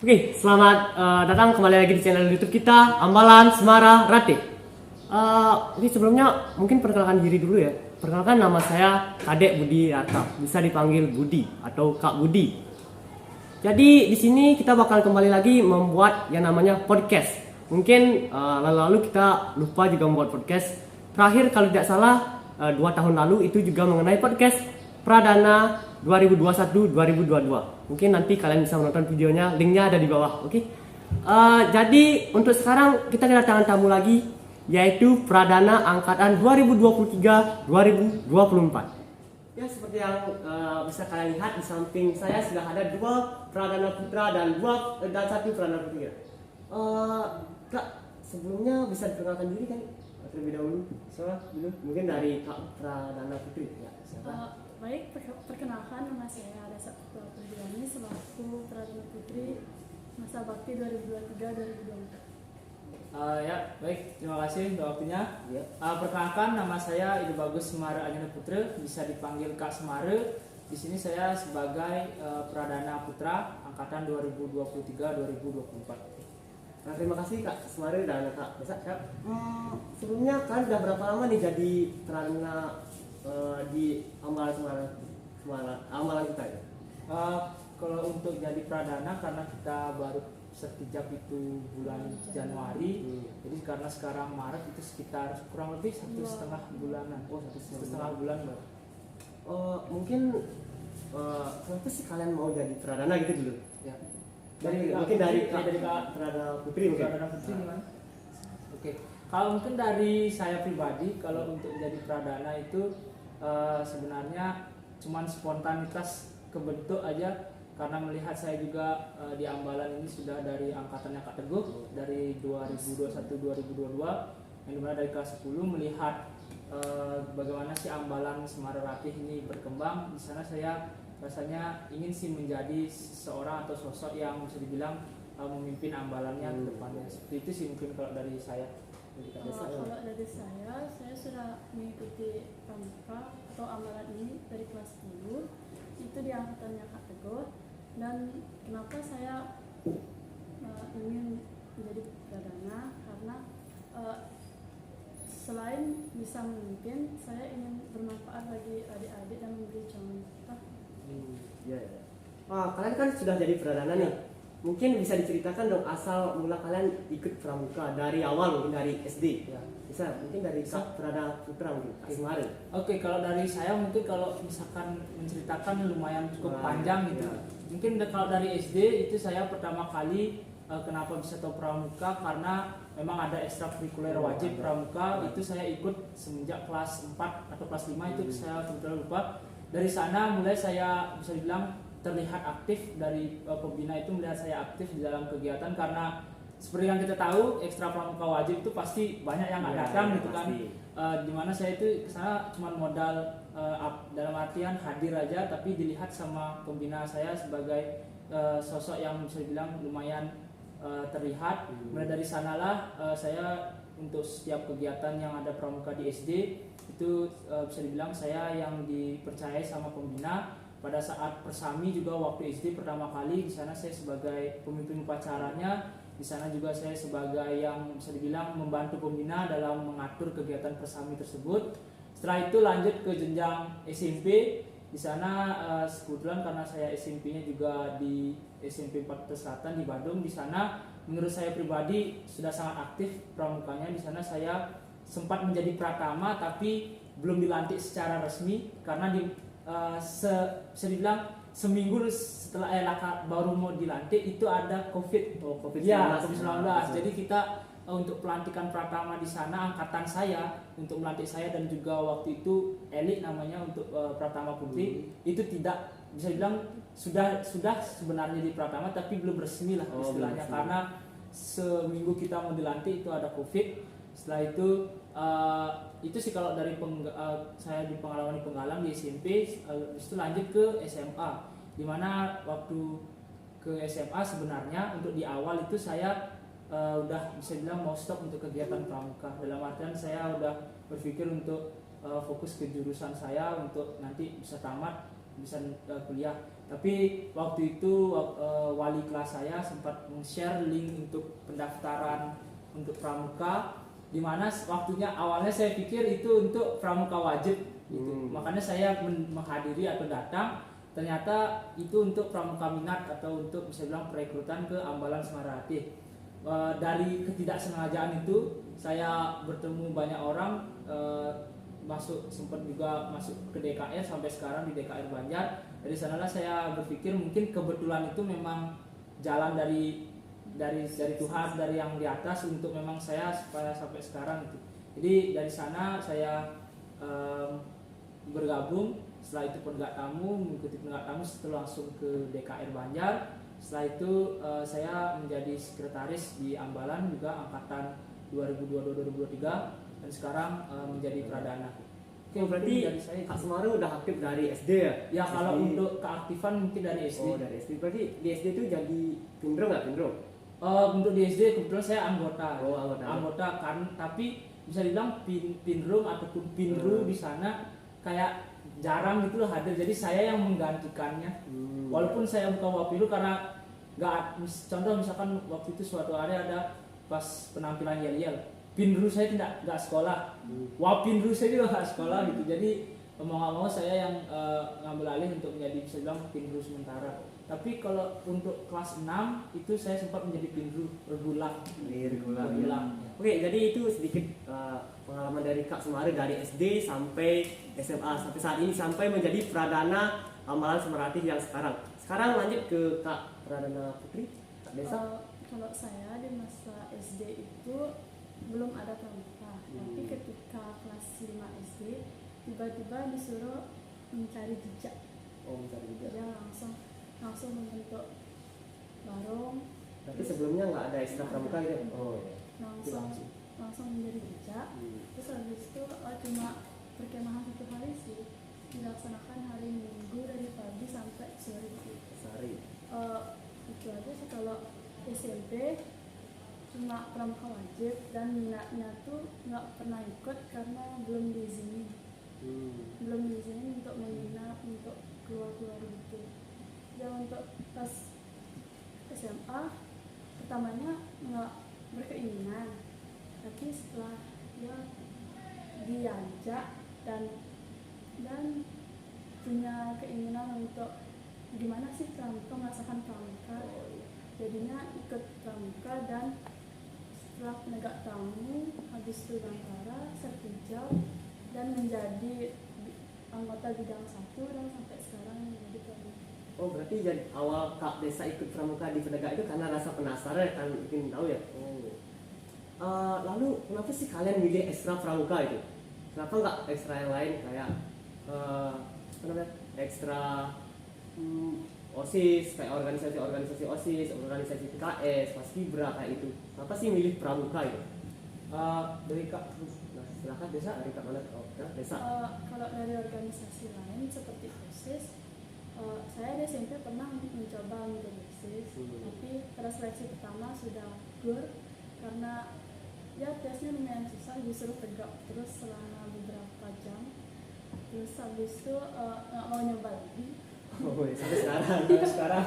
Oke, selamat datang kembali lagi di channel YouTube kita, Ambalan Semara Rate. Oke, sebelumnya mungkin perkenalkan diri dulu ya. Perkenalkan, nama saya Kadek Budi Rata, bisa dipanggil Budi atau Kak Budi. Jadi di sini kita bakal kembali lagi membuat yang namanya podcast. Mungkin lalu-lalu kita lupa juga membuat podcast. Terakhir kalau tidak salah 2 tahun lalu itu juga mengenai podcast Pradana 2021-2022. Mungkin nanti kalian bisa menonton videonya, linknya ada di bawah. Oke. Jadi untuk sekarang kita kedatangan tamu lagi, yaitu Pradana Angkatan 2023-2024. Ya, seperti yang bisa kalian lihat di samping saya sudah ada 2 Pradana Putra dan 1 Pradana Putri. Kak, sebelumnya bisa diperkenalkan diri kan terlebih dahulu. Dulu mungkin dari Kak Pradana Putri ya. Siapa? Baik, perkenalkan nama saya Rasa Pradana selaku Pradana Putri masa bakti 2023-2024. Ya, baik. Terima kasih untuk waktunya. Ya. Perkenalkan, nama saya Idu Bagus Semara Anjana Putra, bisa dipanggil Kak Semara. Di sini saya sebagai Pradana Putra angkatan 2023-2024. Nah, terima kasih Kak Semara dan Kak Desa. Sebelumnya kalian sudah berapa lama nih jadi Pradana di Ambalan Ambalan kita ya? Kalau untuk jadi Pradana, karena kita baru sertijab itu bulan Januari, jadi karena sekarang Maret itu sekitar kurang lebih 1,5 bulanan. 1,5 bulan baru. Mungkin kenapa sih kalian mau jadi Pradana gitu dulu? Ya. Mungkin dari Kak Pradana Putri mungkin. Pradana Putri gimana? Oke. Kalau mungkin dari saya pribadi, kalau untuk jadi Pradana itu sebenarnya cuman spontanitas kebentuk aja, karena melihat saya juga di Ambalan ini sudah dari angkatannya Kak Teguh dari 2021-2022, yang dimana dari kelas 10 melihat bagaimana sih Ambalan Semara Ratih ini berkembang. Di sana saya rasanya ingin sih menjadi seorang atau sosok yang bisa dibilang memimpin Ambalannya ke depannya. Seperti itu sih mungkin kalau dari saya. Kalau dari saya sudah mengikuti pramuka atau amalan ini dari kelas 10 itu di angkatannya Kak Teguh. Dan kenapa saya ingin menjadi Pradana, karena selain bisa memimpin, saya ingin bermanfaat bagi adik-adik dan memberi contoh. Iya. Kalian kan sudah jadi Pradana nih. Mungkin bisa diceritakan dong asal mula kalian ikut pramuka dari awal, mungkin dari SD. Ya. Bisa mungkin dari Kak Pradana Putra mungkin kemarin. Oke, kalau dari saya mungkin kalau misalkan menceritakan lumayan cukup panjang gitu. Ya. Mungkin kalau dari SD itu saya pertama kali kenapa bisa tahu pramuka, karena memang ada ekstrakurikuler wajib pramuka. Itu saya ikut semenjak kelas 4 atau kelas 5 itu saya kebetulan lupa. Dari sana mulai saya bisa dibilang terlihat aktif, dari pembina itu melihat saya aktif di dalam kegiatan, karena seperti yang kita tahu ekstra pramuka wajib itu pasti banyak yang nggak datang gitu kan. Dimana saya itu kesana cuma modal dalam artian hadir aja, tapi dilihat sama pembina saya sebagai sosok yang bisa dibilang lumayan terlihat. Mulai dari sanalah saya untuk setiap kegiatan yang ada pramuka di SD itu bisa dibilang saya yang dipercayai sama pembina. Pada saat persami juga waktu SD pertama kali, di sana saya sebagai pemimpin upacaranya. Di sana juga saya sebagai yang bisa dibilang membantu pembina dalam mengatur kegiatan persami tersebut. Setelah itu lanjut ke jenjang SMP. Di sana kebetulan karena saya SMP-nya juga di SMP 4 Selatan di Bandung. Di sana menurut saya pribadi sudah sangat aktif pramukanya. Di sana saya sempat menjadi pratama tapi belum dilantik secara resmi, karena bisa dibilang seminggu setelah baru mau dilantik itu ada COVID-19. Jadi kita untuk pelantikan pratama di sana, angkatan saya untuk melantik saya dan juga waktu itu elit namanya untuk pratama putri itu tidak bisa dibilang sudah sebenarnya di pratama tapi belum resmi lah istilahnya, karena seminggu kita mau dilantik itu ada COVID. Setelah itu sih kalau dari saya di pengalaman di Penggalang di SMP. Itu lanjut ke SMA, dimana waktu ke SMA sebenarnya untuk di awal itu saya udah bisa bilang mau stop untuk kegiatan pramuka. Dalam artian saya udah berpikir untuk fokus ke jurusan saya untuk nanti bisa tamat bisa kuliah. Tapi waktu itu wali kelas saya sempat share link untuk pendaftaran untuk pramuka, di mana waktunya awalnya saya pikir itu untuk pramuka wajib gitu. Makanya saya menghadiri atau datang, ternyata itu untuk pramuka minat atau untuk bisa bilang perekrutan ke Ambalan Semarati. Dari ketidaksengajaan itu saya bertemu banyak orang, sempat juga masuk ke DKR, sampai sekarang di DKR Banjar. Dari sanalah saya berpikir mungkin kebetulan itu memang jalan dari Tuhan, dari yang di atas untuk memang saya supaya sampai sekarang gitu. Jadi dari sana saya bergabung. Setelah itu penegak tamu, mengikuti penegak tamu, setelah langsung ke DKR Banjar. Setelah itu saya menjadi sekretaris di Ambalan juga angkatan 2022-2023 dan sekarang menjadi pradana. Oke, berarti dari saya Kak Semara udah aktif dari SD ya? Ya kalau SD. untuk keaktifan mungkin dari SD. Oh, dari SD. Berarti di SD itu jadi pindro nggak pindro? Untuk di SD kebetulan saya anggota. Oh, anggota. Kan, tapi bisa dibilang pinrum ataupun pinru di sana kayak jarang gitu loh hadir. Jadi saya yang menggantikannya. Walaupun saya bukan wapilu karena contoh misalkan waktu itu suatu hari ada pas penampilan yel-yel, pinru saya nggak sekolah, wapinru saya juga nggak sekolah gitu. Jadi mau nggak mau saya yang ngambil alih untuk menjadi bisa bilang pinru sementara. Tapi kalau untuk kelas 6 itu saya sempat menjadi pinru regulang. Oke, jadi itu sedikit pengalaman dari Kak Semara dari SD sampai SMA sampai saat ini sampai menjadi pradana Ambalan Semarati yang sekarang. Sekarang lanjut ke Kak Pradana Putri, Kak Desa. Kalau saya di masa SD itu belum ada pramuka, tapi ketika kelas 5 SD tiba-tiba disuruh mencari jejak. Oh, mencari jejak. Ya langsung membentuk barong. Tapi sebelumnya nggak ada ekstra pramuka gitu. Oh, iya. langsung menjadi jejak. Terus habis itu cuma perkemahan 1 hari sih, dilaksanakan hari Minggu dari pagi sampai sore. Itu aja sih. Kalau SMP cuma pramuka wajib dan minatnya tuh nggak pernah ikut karena belum diizinin untuk menginap, untuk keluar gitu. Ya untuk pas SMA pertamanya nggak berkeinginan, tapi setelah ya diajak dan punya keinginan untuk gimana sih pramuka, merasakan pramuka, jadinya ikut pramuka. Dan setelah penegak tamu habis itu Bangkara, sertijab dan menjadi anggota bidang 1 dan sampai sekarang menjadi pramuka. Oh, berarti jadi awal Kak Desa ikut pramuka di penegak itu karena rasa penasaran kan, ingin tahu ya. Lalu kenapa sih kalian milih ekstra pramuka itu? Kenapa nggak ekstra yang lain kayak ekstra OSIS, kayak organisasi OSIS, organisasi PKS, Paskibra kayak itu? Kenapa sih milih pramuka itu? Dari Kak, Nah, silakan Desa, dari Kak mana? Oh, Kak Desa. Kalau dari organisasi lain seperti OSIS, saya di SMP pernah mencoba menjadi OSIS, tapi pada seleksi pertama sudah gugur karena ya tesnya lumayan susah, disuruh tegak terus selama beberapa jam. Terus habis itu nggak mau nyoba lagi. Oh, sampai sekarang.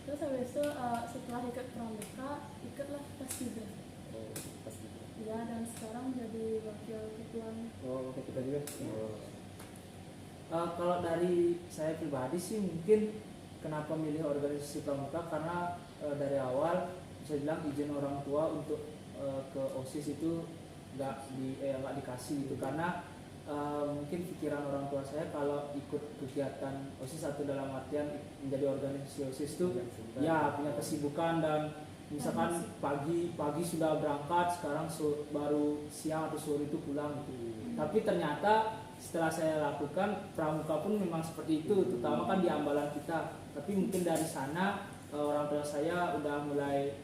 Terus habis itu setelah ikut pramuka, ikutlah Paskibra. Oh, Paskibra. Ya, dan sekarang jadi wakil ketua. Oh, kita juga. kalau dari saya pribadi sih mungkin kenapa milih organisasi pramuka karena dari awal bisa bilang izin orang tua untuk ke OSIS itu nggak dikasih gitu, karena mungkin pikiran orang tua saya kalau ikut kegiatan OSIS atau dalam artian menjadi organisasi OSIS itu ya punya kesibukan dan misalkan pagi sudah berangkat, sekarang baru siang atau sore itu pulang gitu. Tapi ternyata setelah saya lakukan pramuka pun memang seperti itu, terutama kan di Ambalan kita. Tapi mungkin dari sana orang tua saya udah mulai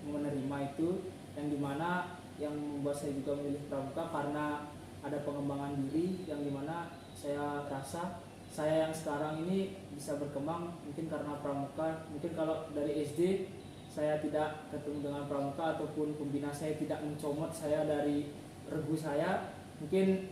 menerima itu, yang dimana yang membuat saya juga memilih pramuka karena ada pengembangan diri yang dimana saya rasa saya yang sekarang ini bisa berkembang mungkin karena pramuka. Mungkin kalau dari SD saya tidak ketemu dengan pramuka ataupun pembina saya tidak mencomot saya dari regu saya, mungkin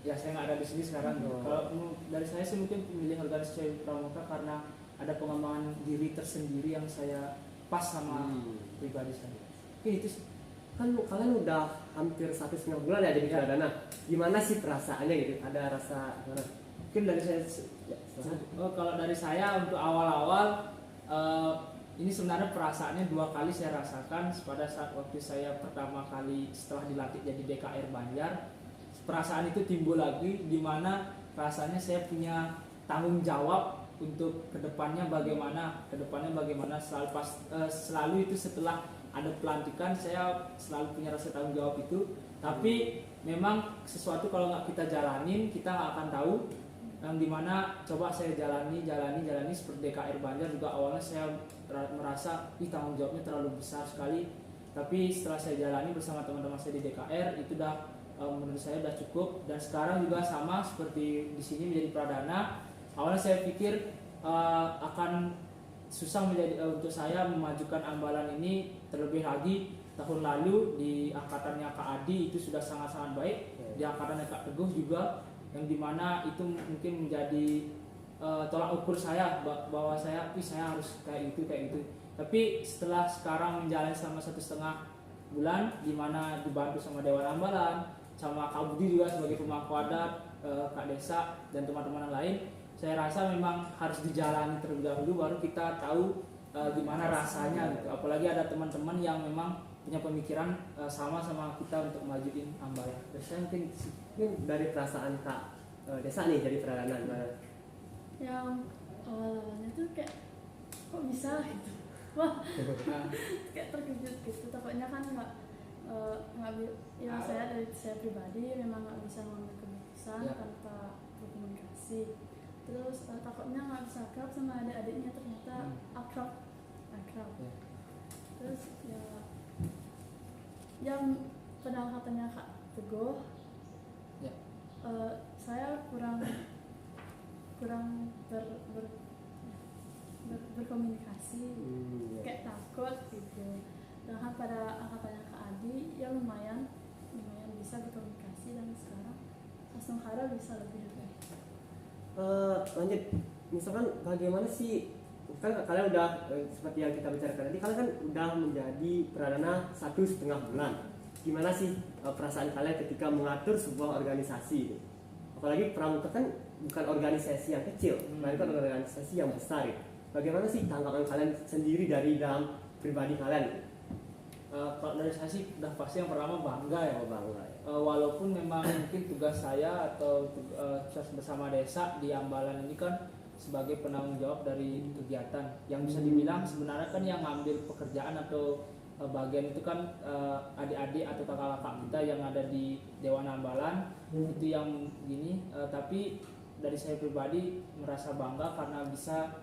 Ya saya nggak ada di sini sekarang. Oh. Kalau dari saya sih mungkin memilih organisasi pramuka karena ada pengembangan diri tersendiri yang saya pas sama pribadi saya. Oke, itu sih. Kan kalian udah hampir 1,5 bulan ya jadi pradana. Gimana sih perasaannya gitu? Ada rasa gimana? Mungkin dari saya Ya, silakan. kalau dari saya untuk awal-awal ini sebenarnya perasaannya 2 kali saya rasakan pada saat waktu saya pertama kali setelah dilantik jadi DKR Banjar. Perasaan itu timbul lagi di mana rasanya saya punya tanggung jawab untuk kedepannya bagaimana selalu itu setelah ada pelantikan saya selalu punya rasa tanggung jawab itu. Tapi memang sesuatu kalau nggak kita jalanin kita nggak akan tahu. Yang dimana coba saya jalani seperti DKR Banjar juga awalnya saya merasa tanggung jawabnya terlalu besar sekali, tapi setelah saya jalani bersama teman-teman saya di DKR itu udah menurut saya udah cukup. Dan sekarang juga sama seperti di sini menjadi pradana, awalnya saya pikir akan susah untuk saya memajukan Ambalan ini, terlebih lagi tahun lalu di angkatannya Kak Adi itu sudah sangat-sangat baik, di angkatannya Kak Teguh juga, yang dimana itu mungkin menjadi tolak ukur saya bahwa saya harus kayak gitu. Tapi setelah sekarang menjalani selama 1,5 bulan, dimana dibantu sama Dewan Ambalan, sama Kak Budi juga sebagai pemangku adat, Kak Desa dan teman-teman lain, saya rasa memang harus dijalani terlebih dahulu baru kita tahu gimana rasanya gitu. Apalagi ada teman-teman yang memang punya pemikiran sama kita untuk majuin Ambalan. Terus saya mungkin dari perasaan Kak Desa nih jadi pradana gimana? Yang awalnya tuh kayak kok bisa gitu, wah kayak terkejut gitu. Takutnya kan nggak ya saya pribadi memang nggak bisa mengambil keputusan tanpa berkomunikasi. Terus takutnya nggak bisa akrab sama adik-adiknya, ternyata akrab. Terus ya yang pada katanya Kak Teguh, saya kurang berkomunikasi, kayak takut gitu. Sedangkan pada angkatannya Kak Adi ya lumayan bisa berkomunikasi, dan sekarang langsung harap bisa lebih baik. Lanjut, misalkan bagaimana sih, kan kalian udah seperti yang kita bicarakan tadi, kalian kan udah menjadi pradana 1,5 bulan. Gimana sih perasaan kalian ketika mengatur sebuah organisasi? Apalagi pramuka kan bukan organisasi yang kecil, melainkan organisasi yang besar. Bagaimana sih tanggapan kalian sendiri dari dalam pribadi kalian? Kalau dari saya sih udah pasti yang pertama bangga ya. Bangga. Walaupun memang mungkin tugas saya atau tugas bersama desa di Ambalan ini kan sebagai penanggung jawab dari kegiatan yang bisa dibilang sebenarnya kan yang ngambil pekerjaan atau bagian itu kan adik-adik atau kakak-kakak kita yang ada di Dewan Ambalan itu yang gini. Tapi dari saya pribadi merasa bangga karena bisa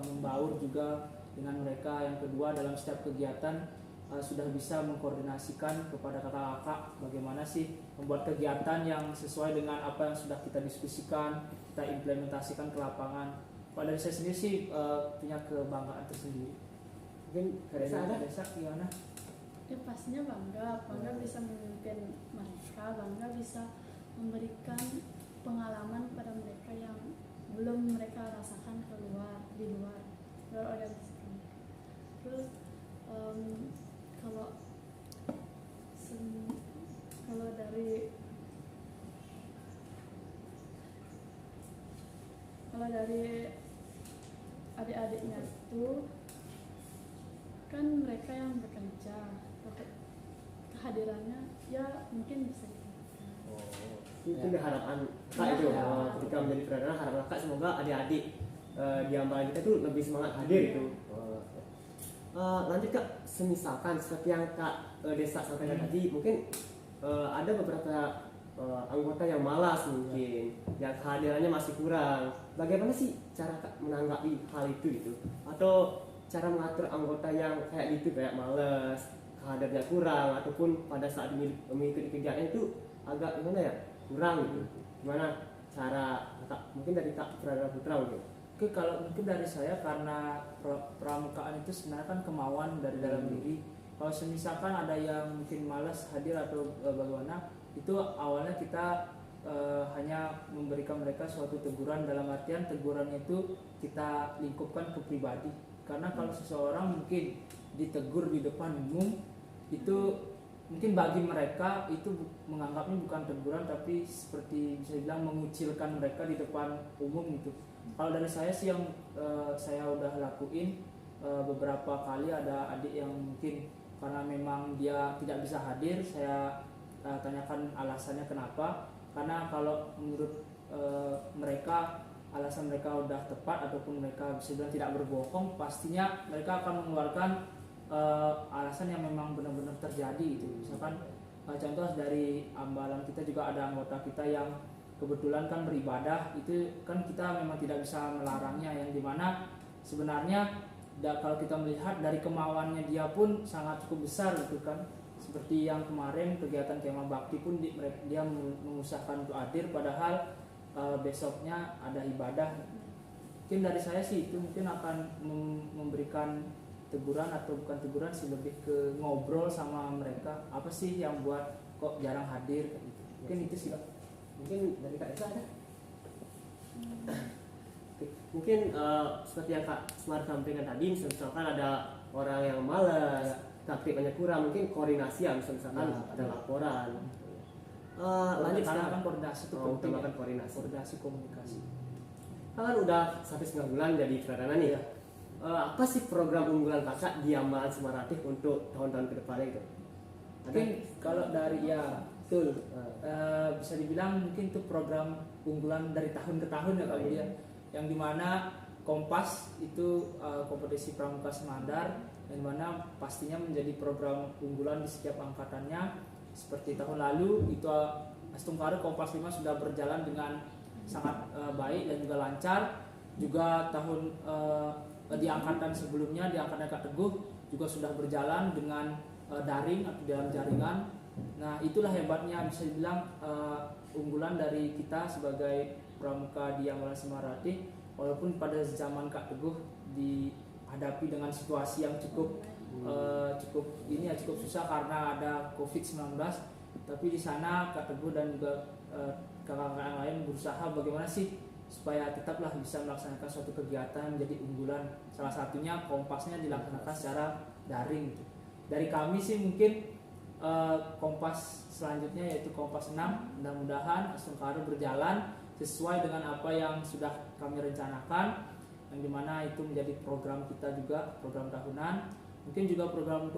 membaur juga dengan mereka. Yang kedua, dalam setiap kegiatan sudah bisa mengkoordinasikan kepada kakak-kakak bagaimana sih membuat kegiatan yang sesuai dengan apa yang sudah kita diskusikan, kita implementasikan ke lapangan. Kalau dari saya sendiri sih punya kebanggaan tersendiri. Mungkin Desa gimana? Ya pastinya bangga bisa memimpin mereka, bangga bisa memberikan pengalaman pada mereka yang belum mereka rasakan di luar organisasi. Terus kalau dari adik-adiknya itu kan mereka yang bekerja, kehadirannya ya mungkin bisa Itu harapan Kak itu ketika menjadi pradana, harapan Kak semoga adik-adik di Ambalan kita tuh lebih semangat hadir itu. Lanjut Kak, semisalkan seperti yang Kak Desa sampaikan tadi, mungkin ada beberapa anggota yang malas mungkin, yang kehadirannya masih kurang. Bagaimana sih cara Kak menanggapi hal itu gitu? Atau cara mengatur anggota yang kayak gitu, kayak malas, kehadirannya kurang, ataupun pada saat mengikuti kegiatan itu agak gimana ya, kurang gitu. Gimana cara Kak, mungkin dari Kak Pradana Putra mungkin? Oke, kalau mungkin dari saya karena pramukaan itu sebenarnya kan kemauan dari dalam diri. Kalau misalkan ada yang mungkin malas hadir atau bagaimana, itu awalnya kita hanya memberikan mereka suatu teguran, dalam artian tegurannya itu kita lingkupkan ke pribadi. Karena kalau seseorang mungkin ditegur di depan umum, itu mungkin bagi mereka itu menganggapnya bukan teguran, tapi seperti bisa bilang mengucilkan mereka di depan umum gitu. Kalau dari saya sih yang saya udah lakuin beberapa kali, ada adik yang mungkin karena memang dia tidak bisa hadir, saya tanyakan alasannya kenapa. Karena kalau menurut mereka alasan mereka udah tepat ataupun mereka bisa bilang tidak berbohong, pastinya mereka akan mengeluarkan alasan yang memang benar-benar terjadi gitu. Misalkan contoh dari ambalan kita juga ada anggota kita yang kebetulan kan beribadah, itu kan kita memang tidak bisa melarangnya, yang dimana sebenarnya kalau kita melihat dari kemauannya dia pun sangat cukup besar gitu kan. Seperti yang kemarin kegiatan kemah bakti pun dia mengusahakan untuk hadir, padahal besoknya ada ibadah. Mungkin dari saya sih itu mungkin akan memberikan teguran, atau bukan teguran sih, lebih ke ngobrol sama mereka, apa sih yang buat kok jarang hadir gitu. Mungkin itu sih. Mungkin dari Kak Esa ada? Mungkin seperti yang Kak Semar sampaikan tadi, misalkan ada orang yang malas, aktifnya kurang, mungkin koordinasi ya, misalkan ada laporan. Lanjut sekarang koordinasi itu penting, koordinasi komunikasi. Kan udah 1,5 bulan jadi perdana nih ya. Apa sih program unggulan kakak di Ambalan Semaratik untuk tahun-tahun kedepannya itu? Mungkin kalau dari betul, bisa dibilang mungkin itu program unggulan dari tahun ke tahun ya Kak Budi, yang dimana Kompas itu kompetisi pramuka Semandar, yang mana pastinya menjadi program unggulan di setiap angkatannya. Seperti tahun lalu itu Astungkara Kompas 5 sudah berjalan dengan sangat baik dan juga lancar. Juga tahun di angkatan sebelumnya, di angkatan Kak Teguh juga sudah berjalan dengan daring atau dalam jaringan. Nah itulah hebatnya, bisa dibilang unggulan dari kita sebagai pramuka di Ambalan Semaratik. Walaupun pada zaman Kak Teguh dihadapi dengan situasi yang cukup susah karena ada COVID-19, tapi di sana Kak Teguh dan juga kakak-kakak yang lain berusaha bagaimana sih supaya tetaplah bisa melaksanakan suatu kegiatan menjadi unggulan. Salah satunya Kompasnya dilaksanakan secara daring. Dari kami sih mungkin Kompas selanjutnya yaitu Kompas 6, mudah-mudahan Astungkara berjalan sesuai dengan apa yang sudah kami rencanakan, yang dimana itu menjadi program kita juga, program tahunan. Mungkin juga program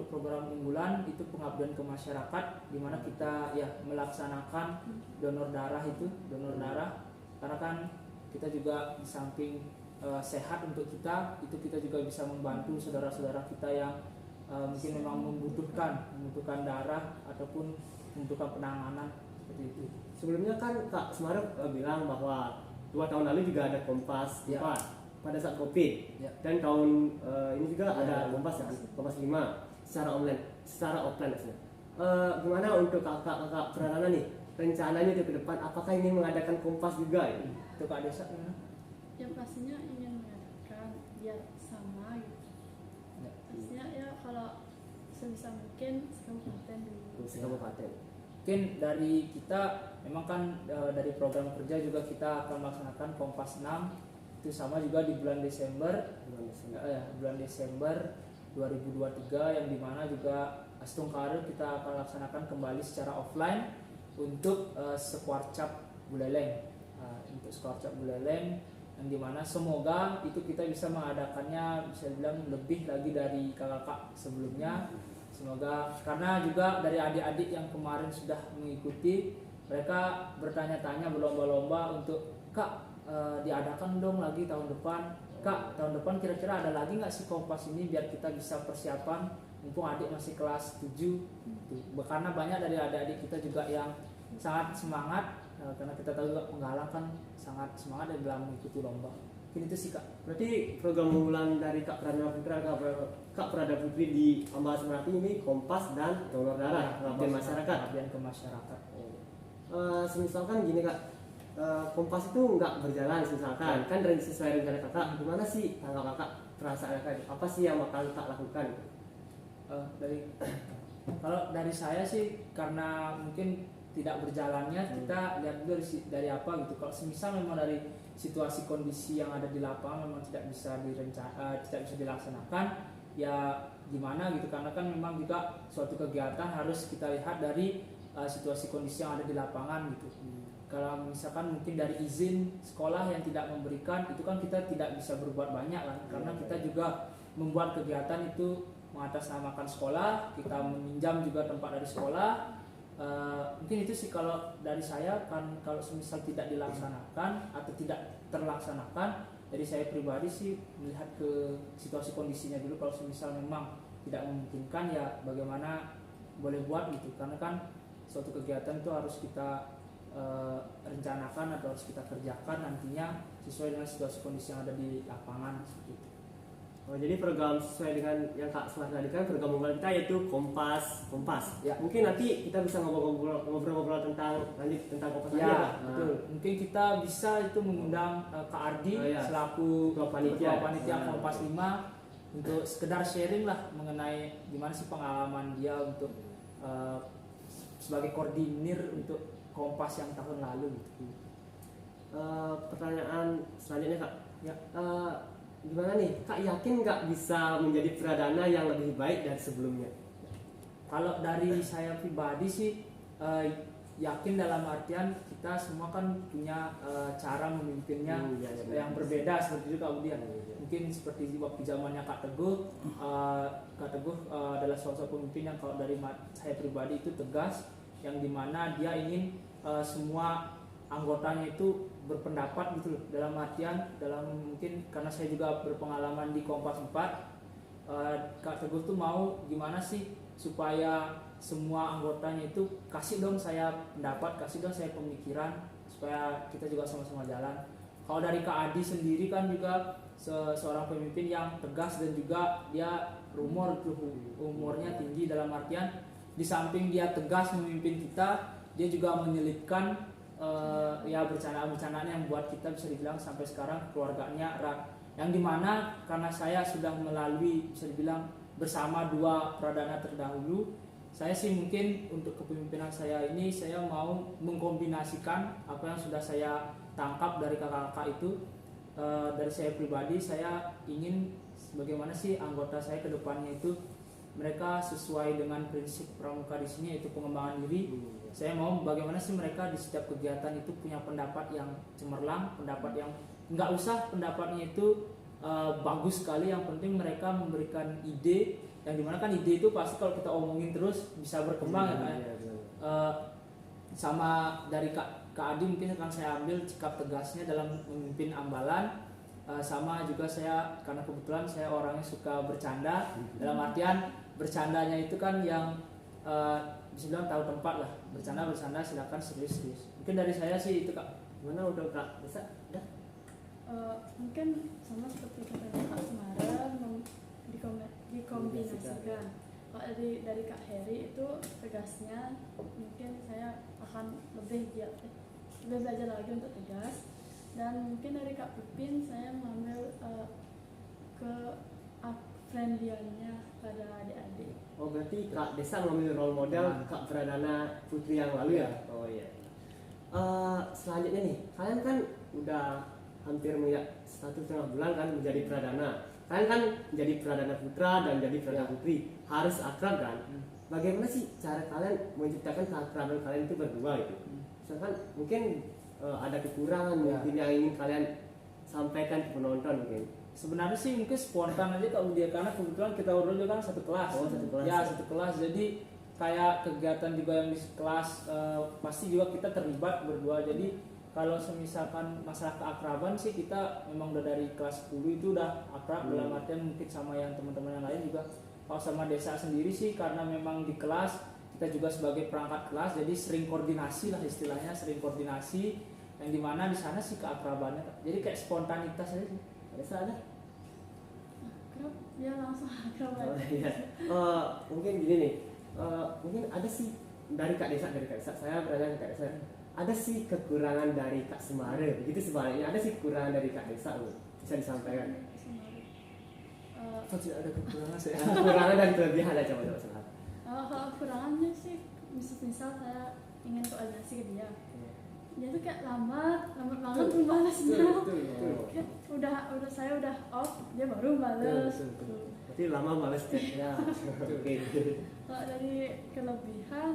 unggulan itu pengabdian ke masyarakat, dimana kita ya melaksanakan donor darah, karena kan kita juga di samping sehat untuk kita, itu kita juga bisa membantu saudara-saudara kita yang mungkin memang membutuhkan darah ataupun membutuhkan penanganan seperti itu. Sebelumnya kan Kak Semar bilang bahwa 2 tahun lalu juga ada Kompas 4 pada saat COVID, dan tahun ini juga ada Kompas kan, Kompas 5 secara offline maksudnya. Gimana untuk kakak-kakak perdana nih rencananya ke depan, apakah ingin mengadakan Kompas juga ya? Itu Kak Desa gimana? Yang pastinya ingin mengadakan biar sama gitu. Pastinya ya kalau sebisa mungkin sekabupaten dulu. Sekabupaten. Mungkin dari kita memang kan dari program kerja juga kita akan melaksanakan Kompas 6 itu sama juga di bulan Desember 2023, yang dimana juga Astungkara kita akan laksanakan kembali secara offline untuk Sekwarcap Buleleng. Untuk Sekwarcap Buleleng, yang dimana semoga itu kita bisa mengadakannya bisa bilang lebih lagi dari kakak sebelumnya. Semoga, karena juga dari adik-adik yang kemarin sudah mengikuti, mereka bertanya-tanya, berlomba-lomba untuk Kak diadakan dong lagi tahun depan. Kak tahun depan kira-kira ada lagi nggak sih Kompas ini biar kita bisa persiapan, mumpung adik masih kelas 7. Karena banyak dari adik-adik kita juga yang sangat semangat, karena kita tahu juga Penggalang kan sangat semangat dalam mengikuti lomba. Mungkin itu sih Kak. Berarti program unggulan dari Kak Prada Putri di Ambalan Semaratik ini Kompas dan donor darah, pengabdian masyarakat. Pengabdian ke masyarakat. Misalkan gini Kak, Kompas itu nggak berjalan misalkan, kan sesuai rencana kakak, gimana sih tanggal kakak, perasaan kakak, apa sih yang bakal kakak lakukan? Dari kalau dari saya sih karena mungkin tidak berjalannya kita lihat dulu dari apa gitu. Kalau semisal memang dari situasi kondisi yang ada di lapangan memang tidak bisa tidak bisa dilaksanakan, ya gimana gitu, karena kan memang juga suatu kegiatan harus kita lihat dari situasi kondisi yang ada di lapangan gitu. Kalau misalkan mungkin dari izin sekolah yang tidak memberikan, itu kan kita tidak bisa berbuat banyak kan, karena kita juga membuat kegiatan itu mengatasnamakan sekolah, kita meminjam juga tempat dari sekolah. Mungkin itu sih kalau dari saya kan. Kalau semisal tidak dilaksanakan atau tidak terlaksanakan, dari saya pribadi sih melihat ke situasi kondisinya dulu. Kalau semisal memang tidak memungkinkan, ya bagaimana boleh buat gitu, karena kan suatu kegiatan itu harus kita rencanakan atau harus kita kerjakan nantinya sesuai dengan situasi kondisi yang ada di lapangan seperti itu. Oh, jadi program sesuai dengan yang Kak Semar tadi kan, program unggulan kita yaitu Kompas. Ya. Mungkin nanti kita bisa ngobrol-ngobrol tentang Kompas Ya, aja, Kak. betul. Mungkin kita bisa itu mengundang Kak Ardi selaku Ketua panitia Kompas 5 untuk sekedar sharing lah mengenai gimana sih pengalaman dia untuk sebagai koordinir untuk Kompas yang tahun lalu gitu. Pertanyaan selanjutnya, Kak. Ya. Gimana nih, Kak, yakin nggak bisa menjadi pradana yang lebih baik dari sebelumnya? Kalau dari saya pribadi sih yakin, dalam artian kita semua kan punya cara memimpinnya yang berbeda seperti itu Kak Budi. Mungkin seperti waktu zamannya Kak Teguh, adalah sosok pemimpin yang kalau dari saya pribadi itu tegas, yang dimana dia ingin semua anggotanya itu berpendapat gitu loh, dalam artian mungkin karena saya juga berpengalaman di Kompas 4, Kak Teguh tuh mau gimana sih supaya semua anggotanya itu kasih dong saya pendapat, kasih dong saya pemikiran, supaya kita juga sama-sama jalan. Kalau dari Kak Adi sendiri kan juga seorang pemimpin yang tegas dan juga dia umurnya tinggi, dalam artian di samping dia tegas memimpin kita, dia juga menyelipkan ya bercandaan-bercandaan yang buat kita bisa dibilang sampai sekarang keluarganya erat, yang dimana karena saya sudah melalui bisa dibilang bersama dua pradana terdahulu, saya sih mungkin untuk kepemimpinan saya ini saya mau mengkombinasikan apa yang sudah saya tangkap dari kakak-kakak itu. Dari saya pribadi, saya ingin bagaimana sih anggota saya ke depannya itu mereka sesuai dengan prinsip pramuka di sini, yaitu pengembangan diri. Saya mau bagaimana sih mereka di setiap kegiatan itu punya pendapat yang cemerlang, pendapat yang nggak usah pendapatnya itu bagus sekali, yang penting mereka memberikan ide, yang dimana kan ide itu pasti kalau kita omongin terus bisa berkembang ya kan. Sama dari Kak Adi mungkin akan saya ambil sikap tegasnya dalam memimpin Ambalan. Sama juga saya, karena kebetulan saya orangnya suka bercanda, dalam artian bercandanya itu kan yang bisa bilang tahu tempat lah, bercanda silakan, serius. Mungkin dari saya sih itu Kak. Gimana udah Kak? Bisa? Udah? Mungkin sama seperti kata Kak Semara, dikombinasikan. Kalau dari Kak Heri itu tegasnya, mungkin saya akan lebih belajar lagi untuk tegas. Dan mungkin dari Kak Pipin saya mengambil ke friendliannya pada adik-adik. Oh, berarti Kak Desa mengambil role model Kak Pradana Putri yang lalu ya? Oh iya. Selanjutnya nih, kalian kan udah hampir 1,5 bulan kan menjadi pradana. Kalian kan menjadi pradana putra dan jadi pradana putri, harus akrab kan? Bagaimana sih cara kalian menciptakan keakraban kalian itu berdua gitu? Misalkan mungkin ada kekurangan mungkin yang ingin kalian sampaikan ke penonton mungkin. Sebenarnya sih mungkin spontan aja Kak Budi, karena kebetulan kita berdua kan satu kelas. Oh, satu kelas. Ya, satu kelas. Jadi kayak kegiatan juga yang di kelas pasti juga kita terlibat berdua. Jadi kalau semisalkan masalah keakraban sih kita memang udah dari kelas 10 itu udah akrab, dalam artian mungkin sama yang teman-teman yang lain juga. Kalau sama Desa sendiri sih karena memang di kelas kita juga sebagai perangkat kelas, jadi sering koordinasi lah istilahnya, sering koordinasi, yang dimana di sana sih keakrabannya, jadi kayak spontanitas aja sih. Desa ada? Akrab, ya langsung akrab Oh, aja. iya. Mungkin gini nih, mungkin ada sih dari Kak Desa, saya bertanya ke Kak Desa, ada sih kekurangan dari Kak Semare, begitu sebaliknya ada sih kekurangan dari Kak Desa, bisa disampaikan? Apa tidak ada kekurangan saya? Kekurangan dan kelebihan aja coba coba. Kalau kekurangannya sih misal saya ingin koordinasi ke dia, dia tuh kayak lambat banget membalasnya. Kayak udah saya udah off, dia baru balas. Berarti lama males chatnya. Oke. Kalau dari kelebihan,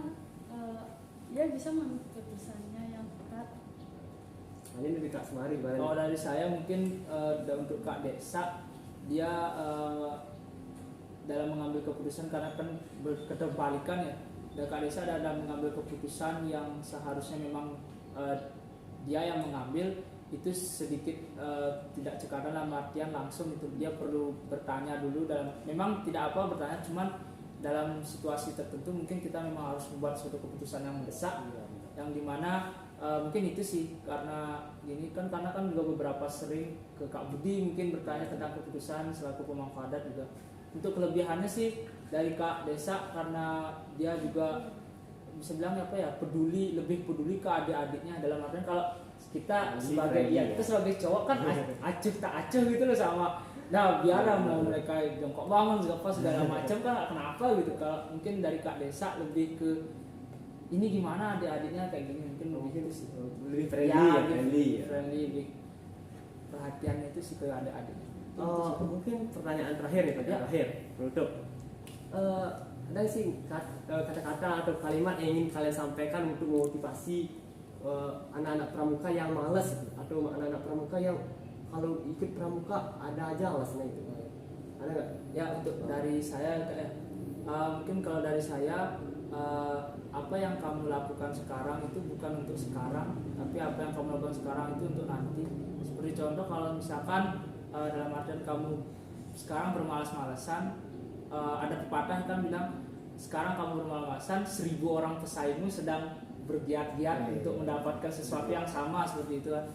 dia bisa mengambil keputusannya yang tepat. Ini dari Kak Semari gimana? Kalau dari saya mungkin untuk Kak Desa, dia dalam mengambil keputusan karena kan berketerbalikan ya. Dan Kak Desa dalam mengambil keputusan yang seharusnya memang dia yang mengambil itu sedikit tidak cekatan dalam artian langsung itu dia perlu bertanya dulu dalam memang tidak apa bertanya cuman dalam situasi tertentu mungkin kita memang harus membuat suatu keputusan yang mendesak yang dimana mungkin itu sih karena gini kan karena kan juga beberapa sering ke Kak Budi mungkin bertanya tentang keputusan selaku pemangku adat juga. Untuk kelebihannya sih dari Kak Desa karena dia juga bisa bilang apa ya lebih peduli ke adik-adiknya dalam artian kalau kita sebagai kita sebagai cowok kan acuh tak acuh gitu loh sama biar mau mereka jongkok bangun segala macam kan kenapa gitu kalau mungkin dari Kak Desa lebih ke ini gimana adik-adiknya kayak gini mungkin lebih itu sih lebih friendly, friendly lebih perhatiannya itu sih ke adik-adiknya. Mungkin pertanyaan terakhir nih terakhir penutup. Ada sih kata-kata atau kalimat yang ingin kalian sampaikan untuk memotivasi anak-anak pramuka yang malas atau anak-anak pramuka yang kalau ikut pramuka ada aja alasannya itu. Ada nggak? Ya untuk dari saya mungkin kalau dari saya apa yang kamu lakukan sekarang itu bukan untuk sekarang, tapi apa yang kamu lakukan sekarang itu untuk nanti. Seperti contoh kalau misalkan dalam artian kamu sekarang bermalas-malasan, ada pepatah kan bilang sekarang kamu bermalas-malasan 1000 orang pesaingmu sedang bergiat-giat untuk mendapatkan sesuatu yang sama seperti itu kan.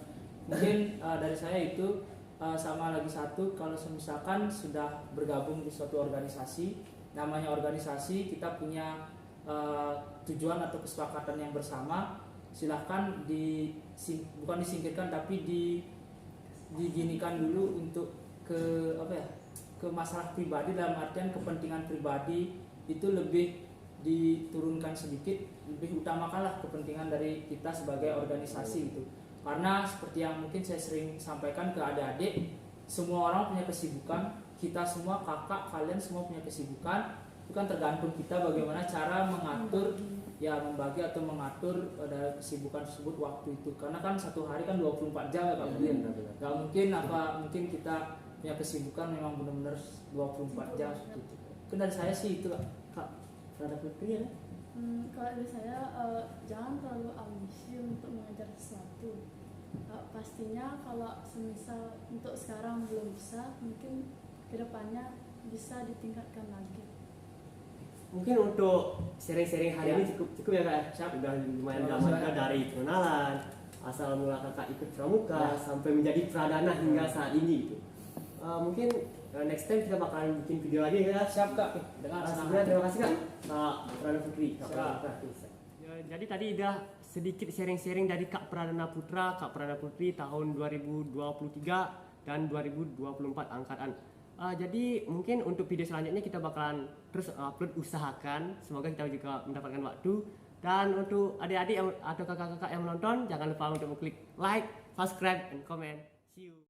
Mungkin dari saya itu sama lagi satu kalau misalkan sudah bergabung di suatu organisasi, namanya organisasi kita punya tujuan atau kesepakatan yang bersama, silahkan bukan disingkirkan tapi diginikan dulu untuk ke masalah pribadi dalam artian kepentingan pribadi itu lebih diturunkan sedikit, lebih utamakanlah kepentingan dari kita sebagai organisasi itu. Karena seperti yang mungkin saya sering sampaikan ke adik-adik, semua orang punya kesibukan, kita semua kakak, kalian semua punya kesibukan, itu kan tergantung kita bagaimana cara mengatur membagi atau mengatur dari kesibukan tersebut waktu itu. Karena kan satu hari kan 24 jam ya Kak Budi. Gak mungkin kita punya kesibukan memang benar-benar 24 jam seperti itu. Kan dari saya sih itu Kak. Ada Putri ya? Kalau dari saya jangan terlalu ambisi untuk mengejar sesuatu. Pastinya kalau semisal untuk sekarang belum bisa, mungkin kedepannya bisa ditingkatkan lagi. Mungkin untuk sharing-sharing hari ini cukup ya Kak. Udah lumayan lama dari pengenalan, asal mula Kakak ikut pramuka sampai menjadi pradana hingga saat ini gitu. Mungkin next time kita bakalan bikin video lagi ya. Siap Kak. Dengan Sebelumnya terima kasih Kak. Pradana Putri. Jadi tadi udah sedikit sharing-sharing dari Kak Pradana Putra, Kak Pradana Putri tahun 2023 dan 2024 angkatan. Jadi mungkin untuk video selanjutnya kita bakalan terus upload, usahakan semoga kita juga mendapatkan waktu. Dan untuk adik-adik atau kakak-kakak yang menonton, jangan lupa untuk klik like, subscribe, and comment. See you.